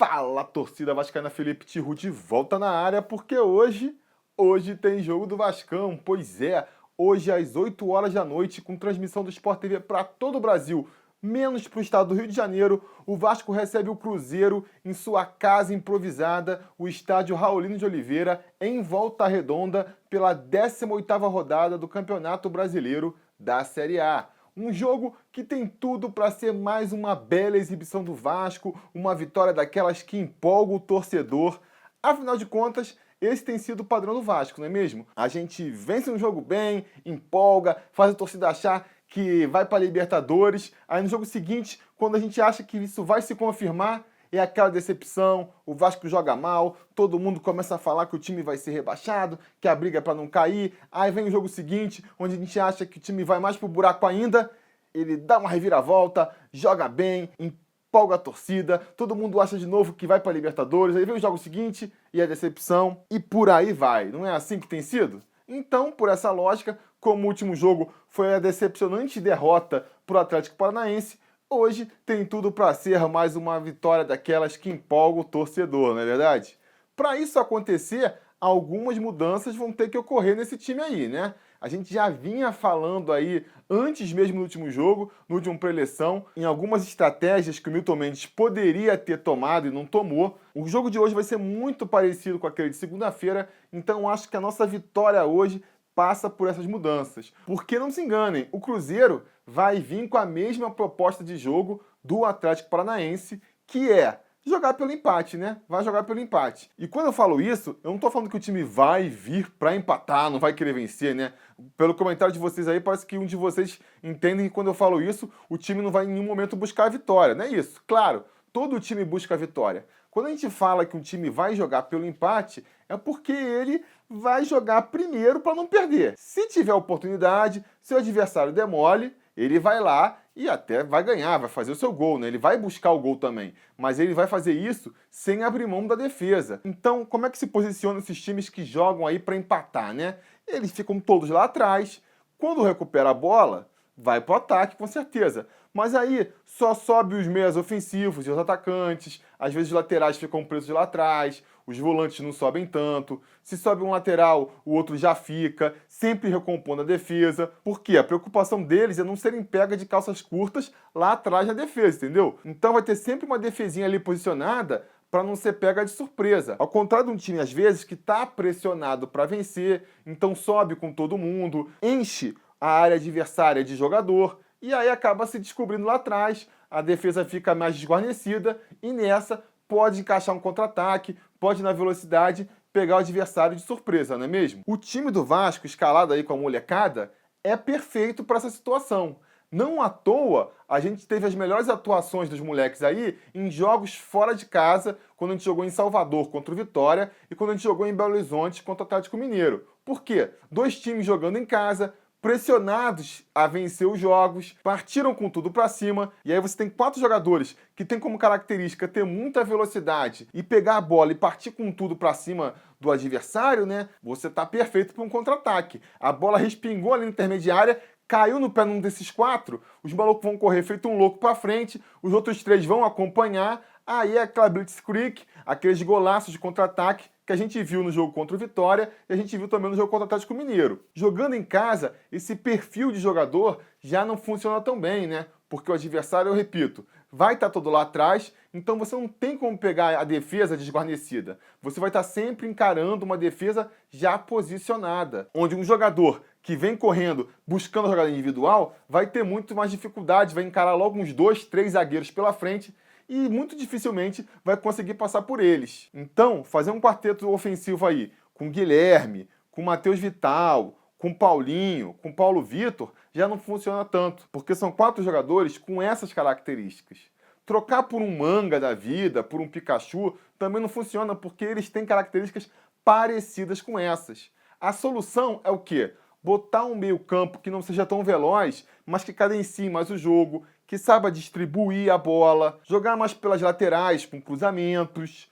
Fala, torcida vascaína, Felipe Tiru de volta na área, porque hoje tem jogo do Vascão. Pois é, hoje às 8 horas da noite, com transmissão do Sport TV para todo o Brasil, menos para o estado do Rio de Janeiro, o Vasco recebe o Cruzeiro em sua casa improvisada, o estádio Raulino de Oliveira, em Volta Redonda, pela 18ª rodada do Campeonato Brasileiro da Série A. Um jogo que tem tudo para ser mais uma bela exibição do Vasco, uma vitória daquelas que empolga o torcedor. Afinal de contas, esse tem sido o padrão do Vasco, não é mesmo? A gente vence um jogo bem, empolga, faz a torcida achar que vai para a Libertadores. Aí no jogo seguinte, quando a gente acha que isso vai se confirmar, é aquela decepção, o Vasco joga mal, todo mundo começa a falar que o time vai ser rebaixado, que a briga é para não cair. Aí vem o jogo seguinte, onde a gente acha que o time vai mais pro buraco ainda, ele dá uma reviravolta, joga bem, empolga a torcida, todo mundo acha de novo que vai para a Libertadores, aí vem o jogo seguinte e a decepção, e por aí vai. Não é assim que tem sido? Então, por essa lógica, como o último jogo foi a decepcionante derrota para o Atlético Paranaense, hoje tem tudo para ser mais uma vitória daquelas que empolga o torcedor, não é verdade? Para isso acontecer, algumas mudanças vão ter que ocorrer nesse time aí, né? A gente já vinha falando aí, antes mesmo do último jogo, no último pré-eleição, em algumas estratégias que o Milton Mendes poderia ter tomado e não tomou. O jogo de hoje vai ser muito parecido com aquele de segunda-feira, então acho que a nossa vitória hoje passa por essas mudanças. Porque não se enganem, o Cruzeiro vai vir com a mesma proposta de jogo do Atlético Paranaense, que é jogar pelo empate, né? Vai jogar pelo empate. E quando eu falo isso, eu não tô falando que o time vai vir para empatar, não vai querer vencer, né? Pelo comentário de vocês aí, parece que um de vocês entendem que quando eu falo isso, o time não vai em nenhum momento buscar a vitória, não é isso? Claro, todo time busca a vitória. Quando a gente fala que um time vai jogar pelo empate, é porque ele vai jogar primeiro para não perder. Se tiver oportunidade, se o adversário demole, ele vai lá e até vai ganhar, vai fazer o seu gol, né? Ele vai buscar o gol também, mas ele vai fazer isso sem abrir mão da defesa. Então, como é que se posicionam esses times que jogam aí para empatar, né? Eles ficam todos lá atrás. Quando recupera a bola, vai pro ataque, com certeza. Mas aí só sobe os meias ofensivos e os atacantes, às vezes os laterais ficam presos lá atrás, os volantes não sobem tanto. Se sobe um lateral, o outro já fica, sempre recompondo a defesa. Porque a preocupação deles é não serem pega de calças curtas lá atrás na defesa, entendeu? Então vai ter sempre uma defesinha ali posicionada para não ser pega de surpresa. Ao contrário de um time, às vezes, que está pressionado para vencer, então sobe com todo mundo, enche a área adversária de jogador, e aí acaba se descobrindo lá atrás, a defesa fica mais desguarnecida, e nessa pode encaixar um contra-ataque, pode na velocidade pegar o adversário de surpresa, não é mesmo? O time do Vasco, escalado aí com a molecada, é perfeito para essa situação. Não à toa, a gente teve as melhores atuações dos moleques aí em jogos fora de casa, quando a gente jogou em Salvador contra o Vitória e quando a gente jogou em Belo Horizonte contra o Atlético Mineiro. Por quê? Dois times jogando em casa, pressionados a vencer os jogos, partiram com tudo para cima, e aí você tem 4 jogadores que tem como característica ter muita velocidade e pegar a bola e partir com tudo para cima do adversário, né? Você tá perfeito para um contra-ataque. A bola respingou ali na intermediária, caiu no pé num desses 4, os malucos vão correr feito um louco para frente, os outros 3 vão acompanhar, aí é aquela blitzkrieg, aqueles golaços de contra-ataque que a gente viu no jogo contra o Vitória e a gente viu também no jogo contra o Atlético Mineiro. Jogando em casa, esse perfil de jogador já não funciona tão bem, né? Porque o adversário, eu repito, vai estar todo lá atrás, então você não tem como pegar a defesa desguarnecida. Você vai estar sempre encarando uma defesa já posicionada, onde um jogador que vem correndo, buscando a jogada individual, vai ter muito mais dificuldade, vai encarar logo uns 2, 3 zagueiros pela frente e muito dificilmente vai conseguir passar por eles. Então, fazer um quarteto ofensivo aí, com Guilherme, com Matheus Vital, com Paulinho, com Paulo Vitor, já não funciona tanto, porque são 4 jogadores com essas características. Trocar por um Manga da vida, por um Pikachu, também não funciona, porque eles têm características parecidas com essas. A solução é o quê? Botar um meio-campo que não seja tão veloz, mas que cadencie mais o jogo, que saiba distribuir a bola, jogar mais pelas laterais com cruzamentos,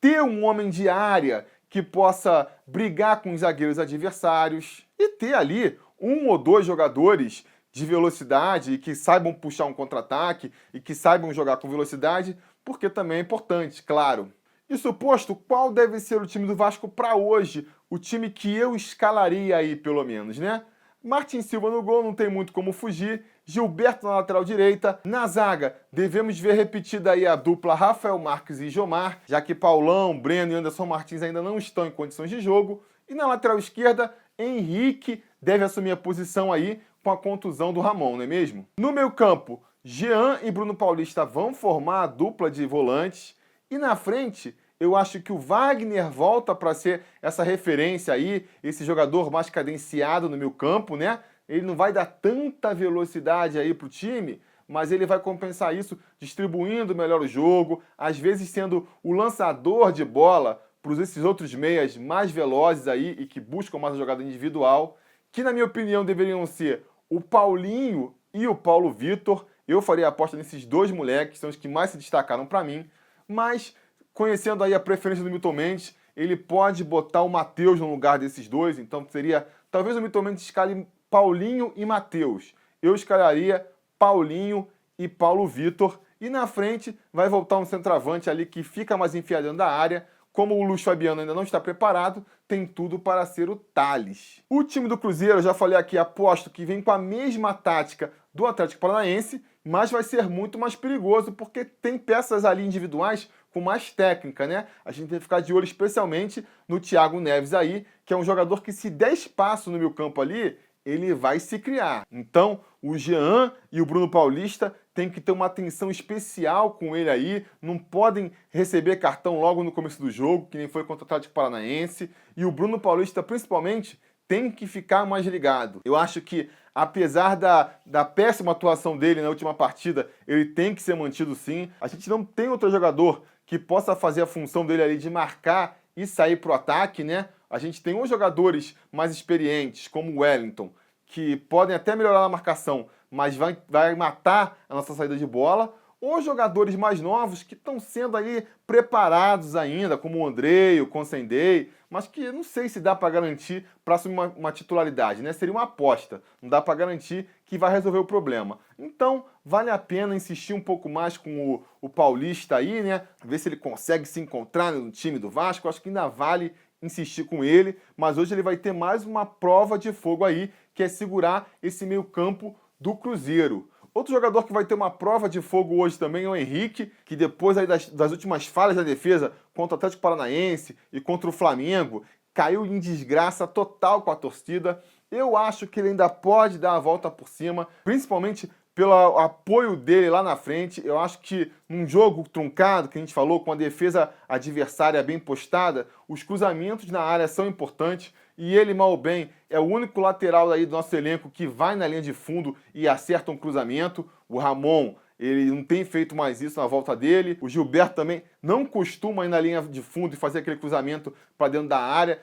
ter um homem de área que possa brigar com os zagueiros adversários e ter ali 1 ou 2 jogadores de velocidade e que saibam puxar um contra-ataque e que saibam jogar com velocidade, porque também é importante, claro. Isso posto, qual deve ser o time do Vasco para hoje? O time que eu escalaria aí, pelo menos, né? Martin Silva no gol, não tem muito como fugir. Gilberto na lateral direita. Na zaga, devemos ver repetida aí a dupla Rafael Marques e Jomar, já que Paulão, Breno e Anderson Martins ainda não estão em condições de jogo. E na lateral esquerda, Henrique deve assumir a posição aí com a contusão do Ramon, não é mesmo? No meio campo, Jean e Bruno Paulista vão formar a dupla de volantes. E na frente, eu acho que o Wagner volta para ser essa referência aí, esse jogador mais cadenciado no meio campo, né? Ele não vai dar tanta velocidade aí para o time, mas ele vai compensar isso distribuindo melhor o jogo, às vezes sendo o lançador de bola para esses outros meias mais velozes aí e que buscam mais a jogada individual, que na minha opinião deveriam ser o Paulinho e o Paulo Vitor. Eu faria a aposta nesses dois moleques, são os que mais se destacaram para mim, mas conhecendo aí a preferência do Milton Mendes, ele pode botar o Matheus no lugar desses dois, então seria, talvez o Milton Mendes escale Paulinho e Matheus. Eu escalaria Paulinho e Paulo Vitor, e na frente vai voltar um centroavante ali que fica mais enfiado dentro da área. Como o Luiz Fabiano ainda não está preparado, tem tudo para ser o Tales. O time do Cruzeiro, eu já falei aqui, aposto que vem com a mesma tática do Atlético Paranaense, mas vai ser muito mais perigoso porque tem peças ali individuais com mais técnica, né? A gente tem que ficar de olho especialmente no Thiago Neves aí, que é um jogador que se der espaço no meio campo ali, ele vai se criar. Então, o Jean e o Bruno Paulista têm que ter uma atenção especial com ele aí, não podem receber cartão logo no começo do jogo, que nem foi contra o Atlético Paranaense, e o Bruno Paulista, principalmente, tem que ficar mais ligado. Eu acho que, apesar da péssima atuação dele na última partida, ele tem que ser mantido sim. A gente não tem outro jogador que possa fazer a função dele ali de marcar e sair para o ataque, né? A gente tem uns jogadores mais experientes, como o Wellington, que podem até melhorar na marcação, mas vai matar a nossa saída de bola, ou jogadores mais novos que estão sendo aí preparados ainda, como o Andrei, o Consendei, mas que não sei se dá para garantir para assumir uma titularidade, né? Seria uma aposta, não dá para garantir que vai resolver o problema. Então, vale a pena insistir um pouco mais com o Paulista aí, né? Ver se ele consegue se encontrar no time do Vasco. Acho que ainda vale insistir com ele, mas hoje ele vai ter mais uma prova de fogo aí, que é segurar esse meio campo do Cruzeiro. Outro jogador que vai ter uma prova de fogo hoje também é o Henrique, que depois aí das últimas falhas da defesa contra o Atlético Paranaense e contra o Flamengo, caiu em desgraça total com a torcida. Eu acho que ele ainda pode dar a volta por cima, principalmente pelo apoio dele lá na frente. Eu acho que num jogo truncado, que a gente falou, com a defesa adversária bem postada, os cruzamentos na área são importantes. E ele, mal ou bem, é o único lateral aí do nosso elenco que vai na linha de fundo e acerta um cruzamento. O Ramon, ele não tem feito mais isso na volta dele. O Gilberto também não costuma ir na linha de fundo e fazer aquele cruzamento para dentro da área.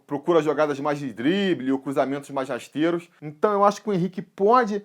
Procura jogadas mais de drible ou cruzamentos mais rasteiros. Então eu acho que o Henrique pode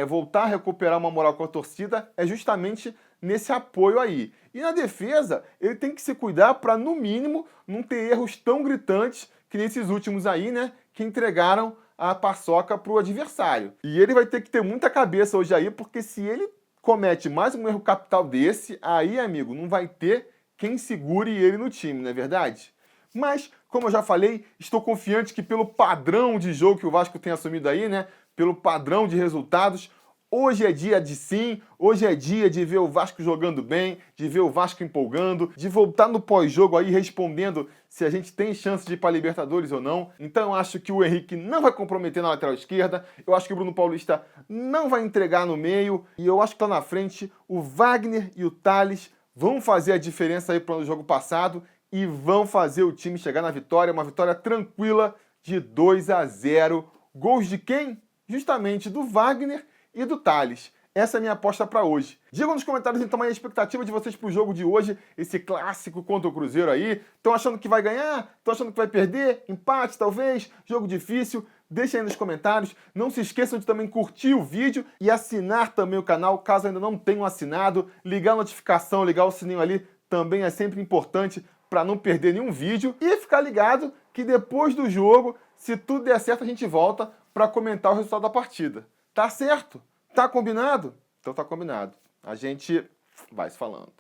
voltar a recuperar uma moral com a torcida justamente nesse apoio aí. E na defesa, ele tem que se cuidar para, no mínimo, não ter erros tão gritantes que nesses últimos aí, né, que entregaram a paçoca para o adversário. E ele vai ter que ter muita cabeça hoje aí, porque se ele comete mais um erro capital desse, aí, amigo, não vai ter quem segure ele no time, não é verdade? Mas, como eu já falei, estou confiante que pelo padrão de jogo que o Vasco tem assumido aí, né, pelo padrão de resultados, hoje é dia de sim, hoje é dia de ver o Vasco jogando bem, de ver o Vasco empolgando, de voltar no pós-jogo aí respondendo se a gente tem chance de ir para a Libertadores ou não. Então eu acho que o Henrique não vai comprometer na lateral esquerda, eu acho que o Bruno Paulista não vai entregar no meio, e eu acho que lá na frente o Wagner e o Tales vão fazer a diferença aí para o jogo passado e vão fazer o time chegar na vitória, uma vitória tranquila de 2-0. Gols de quem? Justamente do Wagner e do Tales. Essa é a minha aposta para hoje. Digam nos comentários então a expectativa de vocês para o jogo de hoje, esse clássico contra o Cruzeiro aí. Estão achando que vai ganhar? Estão achando que vai perder? Empate talvez? Jogo difícil? Deixem aí nos comentários. Não se esqueçam de também curtir o vídeo e assinar também o canal, caso ainda não tenham assinado. Ligar a notificação, ligar o sininho ali também é sempre importante para não perder nenhum vídeo. E ficar ligado que depois do jogo, se tudo der certo, a gente volta para comentar o resultado da partida. Tá certo? Tá combinado? Então tá combinado. A gente vai se falando.